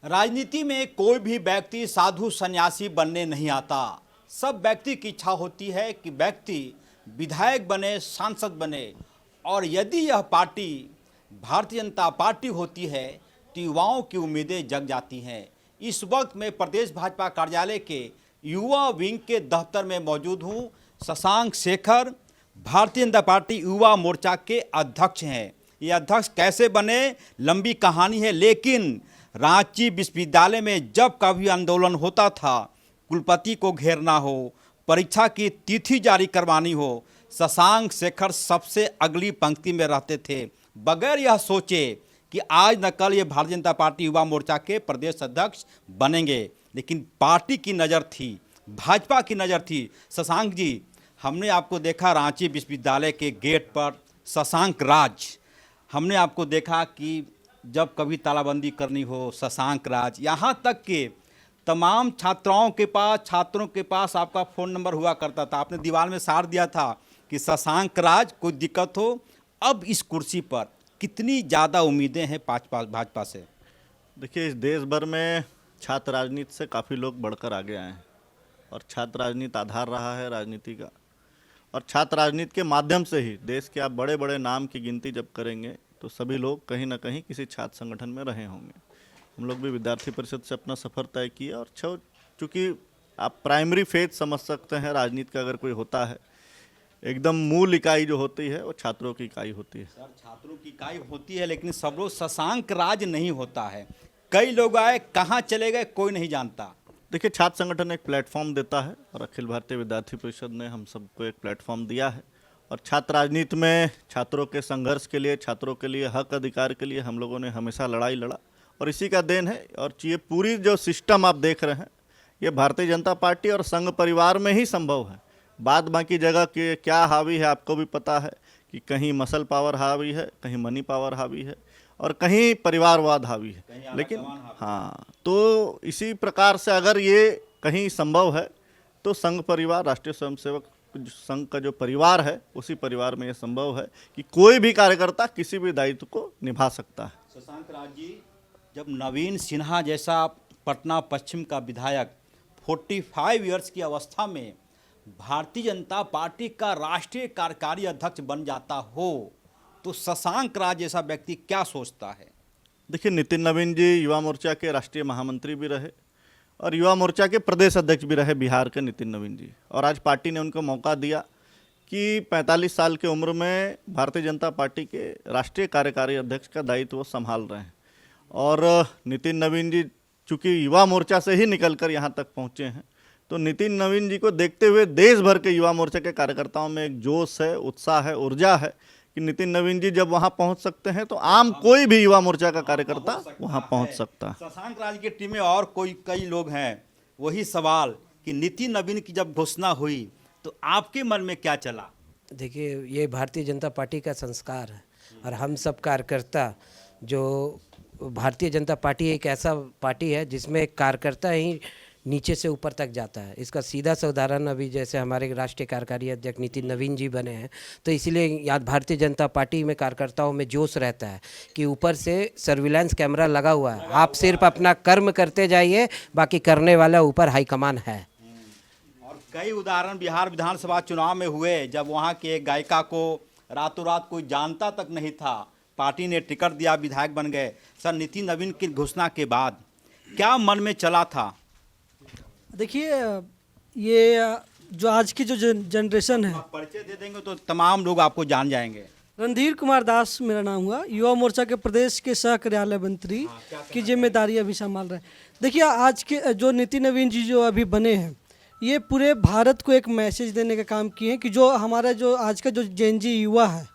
राजनीति में कोई भी व्यक्ति साधु सन्यासी बनने नहीं आता। सब व्यक्ति की इच्छा होती है कि व्यक्ति विधायक बने, सांसद बने, और यदि यह पार्टी भारतीय जनता पार्टी होती है तो युवाओं की उम्मीदें जग जाती हैं। इस वक्त मैं प्रदेश भाजपा कार्यालय के युवा विंग के दफ्तर में मौजूद हूँ। शशांक शेखर भारतीय जनता पार्टी युवा मोर्चा के अध्यक्ष हैं। ये अध्यक्ष कैसे बने, लंबी कहानी है, लेकिन रांची विश्वविद्यालय में जब कभी आंदोलन होता था, कुलपति को घेरना हो, परीक्षा की तिथि जारी करवानी हो, शशांक शेखर सबसे अगली पंक्ति में रहते थे, बगैर यह सोचे कि आज न कल ये भारतीय जनता पार्टी युवा मोर्चा के प्रदेश अध्यक्ष बनेंगे। लेकिन पार्टी की नज़र थी, भाजपा की नज़र थी। शशांक जी, हमने आपको देखा रांची विश्वविद्यालय के गेट पर, शशांक राज। हमने आपको देखा कि जब कभी तालाबंदी करनी हो, शशांक राज, यहाँ तक कि तमाम छात्राओं के पास, छात्रों के पास आपका फ़ोन नंबर हुआ करता था। आपने दीवार में सार दिया था कि शशांक राज, कोई दिक्कत हो। अब इस कुर्सी पर कितनी ज़्यादा उम्मीदें हैं भाजपा से? देखिए, इस देश भर में छात्र राजनीति से काफ़ी लोग बढ़कर आगे आए हैं और छात्र राजनीति आधार रहा है राजनीति का। और छात्र राजनीति के माध्यम से ही देश के आप बड़े बड़े नाम की गिनती जब करेंगे तो सभी लोग कहीं ना कहीं किसी छात्र संगठन में रहे होंगे। हम लोग भी विद्यार्थी परिषद से अपना सफ़र तय किया और चूँकि आप प्राइमरी फेज समझ सकते हैं राजनीति का, अगर कोई होता है एकदम मूल इकाई जो होती है वो छात्रों की इकाई होती है। सर, छात्रों की इकाई होती है, लेकिन सब लोग शशांक राज नहीं होता है। कई लोग आए, कहाँ चले गए कोई नहीं जानता। देखिए, छात्र संगठन एक प्लेटफॉर्म देता है और अखिल भारतीय विद्यार्थी परिषद ने हम सबको एक प्लेटफॉर्म दिया है। और छात्र राजनीति में छात्रों के संघर्ष के लिए, छात्रों के लिए हक अधिकार के लिए हम लोगों ने हमेशा लड़ाई लड़ा और इसी का देन है। और ये पूरी जो सिस्टम आप देख रहे हैं ये भारतीय जनता पार्टी और संघ परिवार में ही संभव है। बाद बाकी जगह के क्या हावी है आपको भी पता है कि कहीं मसल पावर हावी है, कहीं मनी पावर हावी है और कहीं परिवारवाद हावी है। लेकिन हाँ, तो इसी प्रकार से अगर ये कहीं संभव है तो संघ परिवार, राष्ट्रीय स्वयंसेवक संघ का जो परिवार है उसी परिवार में ये संभव है कि कोई भी कार्यकर्ता किसी भी दायित्व को निभा सकता है। शशांक राज जी, जब नवीन सिन्हा जैसा पटना पश्चिम का विधायक 45 ईयर्स की अवस्था में भारतीय जनता पार्टी का राष्ट्रीय कार्यकारी अध्यक्ष बन जाता हो तो शशांक राज जैसा व्यक्ति क्या सोचता है? देखिए, नितिन नवीन जी युवा मोर्चा के राष्ट्रीय महामंत्री भी रहे और युवा मोर्चा के प्रदेश अध्यक्ष भी रहे बिहार के नितिन नवीन जी। और आज पार्टी ने उनको मौका दिया कि 45 साल की उम्र में भारतीय जनता पार्टी के राष्ट्रीय कार्यकारी अध्यक्ष का दायित्व वो संभाल रहे हैं। और नितिन नवीन जी चूँकि युवा मोर्चा से ही निकलकर यहाँ तक पहुँचे हैं, तो नितिन नवीन जी को देखते हुए देश भर के युवा मोर्चा के कार्यकर्ताओं में एक जोश है, उत्साह है, ऊर्जा है कि नितिन नवीन जी जब वहां पहुंच सकते हैं तो आम कोई भी युवा मोर्चा का कार्यकर्ता वहां पहुंच सकता है। शशांक राज की टीम में और कई लोग हैं। वही सवाल कि नितिन नवीन की जब घोषणा हुई तो आपके मन में क्या चला? देखिए, ये भारतीय जनता पार्टी का संस्कार है और हम सब कार्यकर्ता, जो भारतीय जनता पार्टी एक ऐसा पार्टी है जिसमें कार्यकर्ता ही नीचे से ऊपर तक जाता है। इसका सीधा सा उदाहरण अभी जैसे हमारे राष्ट्रीय कार्यकारी अध्यक्ष नितिन नवीन जी बने हैं, तो इसीलिए यहाँ भारतीय जनता पार्टी में कार्यकर्ताओं में जोश रहता है कि ऊपर से सर्विलांस कैमरा लगा हुआ है, आप सिर्फ अपना कर्म करते जाइए, बाकी करने वाला ऊपर हाईकमान है। और कई उदाहरण बिहार विधानसभा चुनाव में हुए, जब वहाँ के एक गायिका को रातों रात कोई जानता तक नहीं था, पार्टी ने टिकट दिया, विधायक बन गए। सर, नितिन नवीन की घोषणा के बाद क्या मन में चला था? देखिए, ये जो आज की जो जनरेशन है, परिचय दे देंगे तो तमाम लोग आपको जान जाएंगे। रणधीर कुमार दास मेरा नाम हुआ, युवा मोर्चा के प्रदेश के सह कार्यालय मंत्री की जिम्मेदारी अभी संभाल रहे हैं। देखिए, आज के जो नितिन नवीन जी जो अभी बने हैं, ये पूरे भारत को एक मैसेज देने का काम किए हैं कि जो हमारा जो आज का जो जेनजी युवा है,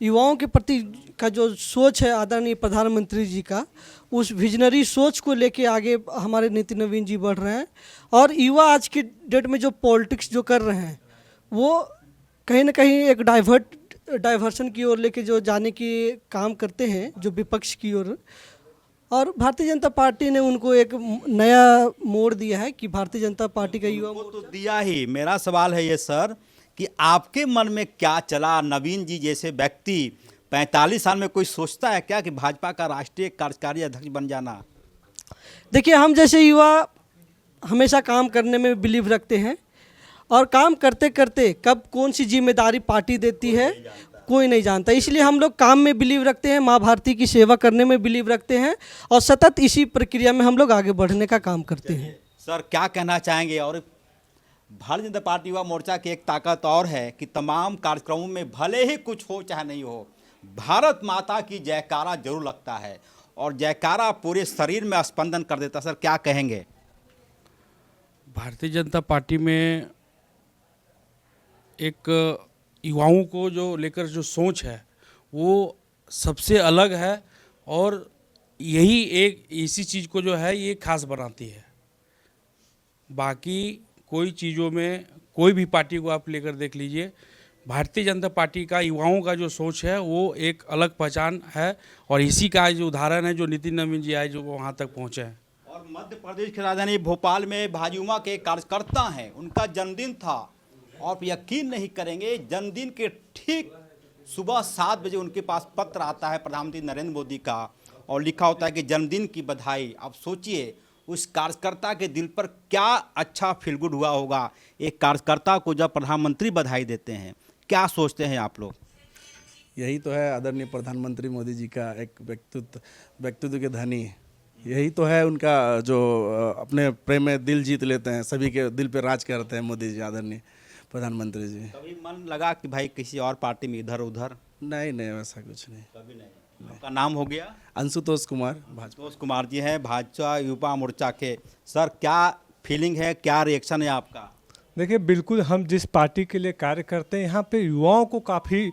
युवाओं के प्रति का जो सोच है आदरणीय प्रधानमंत्री जी का, उस विजनरी सोच को लेके आगे हमारे नितिन नवीन जी बढ़ रहे हैं। और युवा आज की डेट में जो पॉलिटिक्स जो कर रहे हैं वो कहीं ना कहीं एक डाइवर्सन की ओर लेके जो जाने की काम करते हैं, जो विपक्ष की ओर। और भारतीय जनता पार्टी ने उनको एक नया मोड़ दिया है कि भारतीय जनता पार्टी का युवा तो दिया ही। मेरा सवाल है ये सर कि आपके मन में क्या चला? नवीन जी जैसे व्यक्ति 45 साल में कोई सोचता है क्या कि भाजपा का राष्ट्रीय कार्यकारी अध्यक्ष बन जाना? देखिए, हम जैसे युवा हमेशा काम करने में बिलीव रखते हैं और काम करते करते कब कौन सी जिम्मेदारी पार्टी देती है कोई नहीं जानता। इसलिए हम लोग काम में बिलीव रखते हैं, माँ भारती की सेवा करने में बिलीव रखते हैं और सतत इसी प्रक्रिया में हम लोग आगे बढ़ने का काम करते हैं। सर क्या कहना चाहेंगे? और भारतीय जनता पार्टी युवा मोर्चा की एक ताकत और है कि तमाम कार्यक्रमों में भले ही कुछ हो चाहे नहीं हो, भारत माता की जयकारा जरूर लगता है और जयकारा पूरे शरीर में स्पंदन कर देता। सर क्या कहेंगे? भारतीय जनता पार्टी में एक युवाओं को जो लेकर जो सोच है वो सबसे अलग है और यही एक इसी चीज़ को जो है ये खास बनाती है। बाकी कोई चीज़ों में कोई भी पार्टी को आप लेकर देख लीजिए, भारतीय जनता पार्टी का युवाओं का जो सोच है वो एक अलग पहचान है और इसी का जो उदाहरण है जो नितिन नवीन जी आए जो वहाँ तक पहुँचे हैं। और मध्य प्रदेश की राजधानी भोपाल में भाजयुमो के कार्यकर्ता हैं, उनका जन्मदिन था और आप यकीन नहीं करेंगे, जन्मदिन के ठीक सुबह 7 बजे उनके पास पत्र आता है प्रधानमंत्री नरेंद्र मोदी का और लिखा होता है कि जन्मदिन की बधाई। अब सोचिए उस कार्यकर्ता के दिल पर क्या अच्छा फील गुड हुआ होगा एक कार्यकर्ता को जब प्रधानमंत्री बधाई देते हैं। क्या सोचते हैं आप लोग? यही तो है आदरणीय प्रधानमंत्री मोदी जी का एक व्यक्तित्व के धनी, यही तो है उनका जो अपने प्रेम में दिल जीत लेते हैं, सभी के दिल पे राज करते हैं मोदी जी, आदरणीय प्रधानमंत्री जी। कभी मन लगा कि भाई किसी और पार्टी में इधर उधर? नहीं नहीं, वैसा कुछ नहीं। कभी नहीं। आपका नाम हो गया? अंशुतोष कुमार, भाजपा। संतोष कुमार जी हैं भाजपा युवा मोर्चा के। सर क्या फीलिंग है, क्या रिएक्शन है आपका? देखिए, बिल्कुल हम जिस पार्टी के लिए कार्य करते हैं यहाँ पे युवाओं को काफ़ी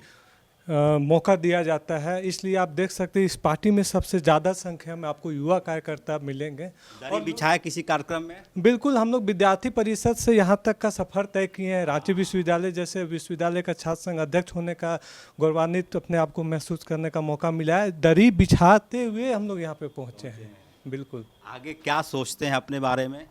मौका दिया जाता है, इसलिए आप देख सकते हैं इस पार्टी में सबसे ज़्यादा संख्या में आपको युवा कार्यकर्ता मिलेंगे। दरी बिछाए किसी कार्यक्रम में? बिल्कुल, हम लोग विद्यार्थी परिषद से यहाँ तक का सफ़र तय किए हैं। रांची विश्वविद्यालय जैसे विश्वविद्यालय का छात्र संघ अध्यक्ष होने का गौरवान्वित अपने आप को महसूस करने का मौका मिला है। दरी बिछाते हुए हम लोग यहाँ पे पहुँचे हैं। बिल्कुल। आगे क्या सोचते हैं अपने बारे में?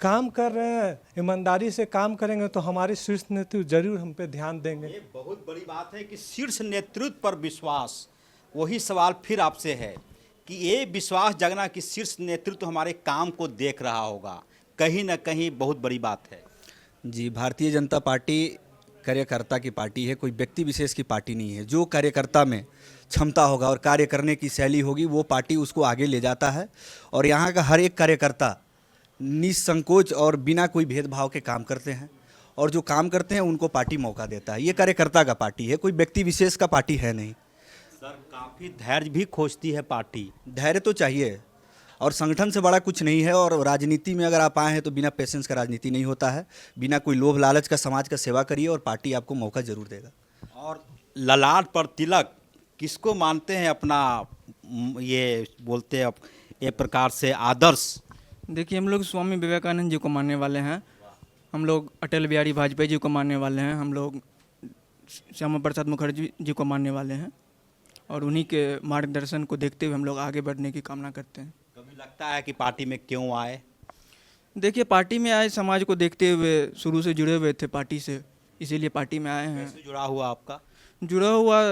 काम कर रहे हैं, ईमानदारी से काम करेंगे तो हमारे शीर्ष नेतृत्व जरूर हम पे ध्यान देंगे। ये बहुत बड़ी बात है कि शीर्ष नेतृत्व पर विश्वास। वही सवाल फिर आपसे है कि ये विश्वास जगना कि शीर्ष नेतृत्व हमारे काम को देख रहा होगा, कहीं ना कहीं बहुत बड़ी बात है। जी, भारतीय जनता पार्टी कार्यकर्ता की पार्टी है, कोई व्यक्ति विशेष की पार्टी नहीं है। जो कार्यकर्ता में क्षमता होगा और कार्य करने की शैली होगी वो पार्टी उसको आगे ले जाता है और यहाँ का हर एक कार्यकर्ता निसंकोच और बिना कोई भेदभाव के काम करते हैं और जो काम करते हैं उनको पार्टी मौका देता है। ये कार्यकर्ता का पार्टी है, कोई व्यक्ति विशेष का पार्टी है नहीं। सर काफ़ी धैर्य भी खोजती है पार्टी। धैर्य तो चाहिए और संगठन से बड़ा कुछ नहीं है और राजनीति में अगर आप आए हैं तो बिना पेशेंस का राजनीति नहीं होता है। बिना कोई लोभ लालच का समाज का सेवा करिए और पार्टी आपको मौका जरूर देगा। और ललाट पर तिलक किसको मानते हैं अपना, ये बोलते हैं एक प्रकार से आदर्श? देखिए, हम लोग स्वामी विवेकानंद जी को मानने वाले हैं, हम लोग अटल बिहारी वाजपेयी जी को मानने वाले हैं, हम लोग श्यामा प्रसाद मुखर्जी जी को मानने वाले हैं और उन्हीं के मार्गदर्शन को देखते हुए हम लोग आगे बढ़ने की कामना करते हैं। कभी लगता है कि पार्टी में क्यों आए? देखिए, पार्टी में आए समाज को देखते हुए, शुरू से जुड़े हुए थे पार्टी से, इसीलिए पार्टी में आए हैं। कैसे जुड़ा हुआ आपका? जुड़ा हुआ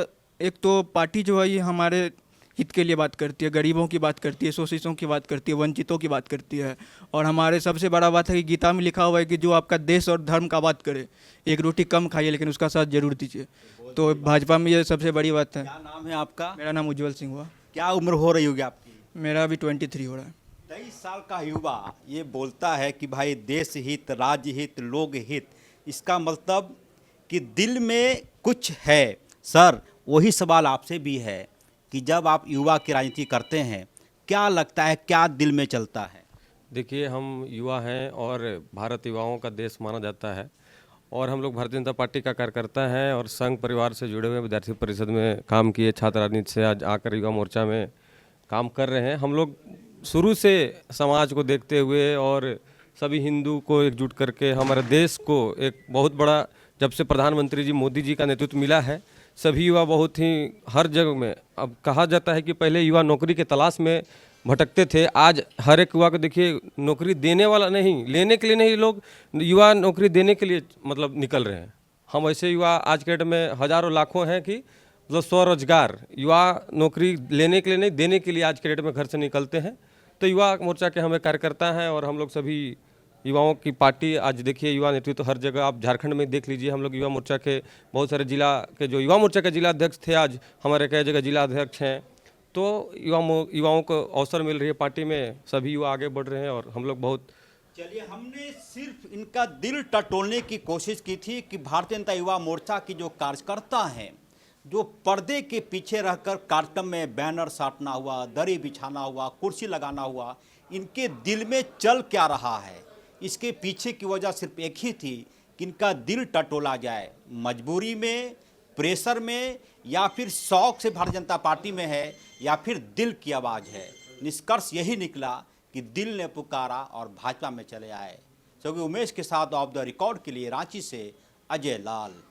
एक तो पार्टी जो है ये हमारे हित के लिए बात करती है, गरीबों की बात करती है, शोषितों की बात करती है, वंचितों की बात करती है और हमारे सबसे बड़ा बात है कि गीता में लिखा हुआ है कि जो आपका देश और धर्म का बात करे, एक रोटी कम खाइए लेकिन उसका साथ जरूर दीजिए। तो भाजपा में ये सबसे बड़ी बात है। क्या नाम है आपका? मेरा नाम उज्जवल सिंह हुआ। क्या उम्र हो रही होगी आपकी? मेरा अभी 23 हो रहा है। 23 साल का युवा ये बोलता है कि भाई देश हित, राज्य हित, लोक हित, इसका मतलब कि दिल में कुछ है। सर वही सवाल आपसे भी है कि जब आप युवा की राजनीति करते हैं क्या लगता है, क्या दिल में चलता है? देखिए, हम युवा हैं और भारत युवाओं का देश माना जाता है और हम लोग भारतीय जनता पार्टी का कार्यकर्ता हैं और संघ परिवार से जुड़े हुए विद्यार्थी परिषद में काम किए, छात्र राजनीति से आज आकर युवा मोर्चा में काम कर रहे हैं। हम लोग शुरू से समाज को देखते हुए और सभी हिंदू को एकजुट करके हमारे देश को एक बहुत बड़ा, जब से प्रधानमंत्री जी मोदी जी का नेतृत्व मिला है, सभी युवा बहुत ही हर जगह में, अब कहा जाता है कि पहले युवा नौकरी के तलाश में भटकते थे, आज हर एक युवा को देखिए नौकरी देने वाला नहीं, लेने के लिए नहीं, लोग युवा नौकरी देने के लिए मतलब निकल रहे हैं। हम ऐसे युवा आज के डेट में हजारों लाखों हैं कि मतलब स्वरोजगार, युवा नौकरी लेने के लिए नहीं, देने के लिए आज के डेट में घर से निकलते हैं। तो युवा मोर्चा के हमें कार्यकर्ता हैं और हम लोग सभी युवाओं की पार्टी। आज देखिए युवा नेतृत्व तो हर जगह, आप झारखंड में देख लीजिए, हम लोग युवा मोर्चा के बहुत सारे जिला के जो युवा मोर्चा के जिला अध्यक्ष थे आज हमारे कई जगह जिला अध्यक्ष हैं। तो युवाओं को अवसर मिल रही है पार्टी में, सभी युवा आगे बढ़ रहे हैं और हम लोग बहुत। चलिए, हमने सिर्फ इनका दिल टटोलने की कोशिश की थी कि भारतीय जनता युवा मोर्चा की जो कार्यकर्ता हैं, जो पर्दे के पीछे रहकर कार्यक्रम में बैनर साटना हुआ, दरी बिछाना हुआ, कुर्सी लगाना हुआ, इनके दिल में चल क्या रहा है, इसके पीछे की वजह सिर्फ एक ही थी कि इनका दिल टटोला जाए। मजबूरी में, प्रेशर में, या फिर शौक से भारतीय जनता पार्टी में है, या फिर दिल की आवाज़ है। निष्कर्ष यही निकला कि दिल ने पुकारा और भाजपा में चले आए। क्योंकि उमेश के साथ ऑफ द रिकॉर्ड के लिए रांची से अजय लाल।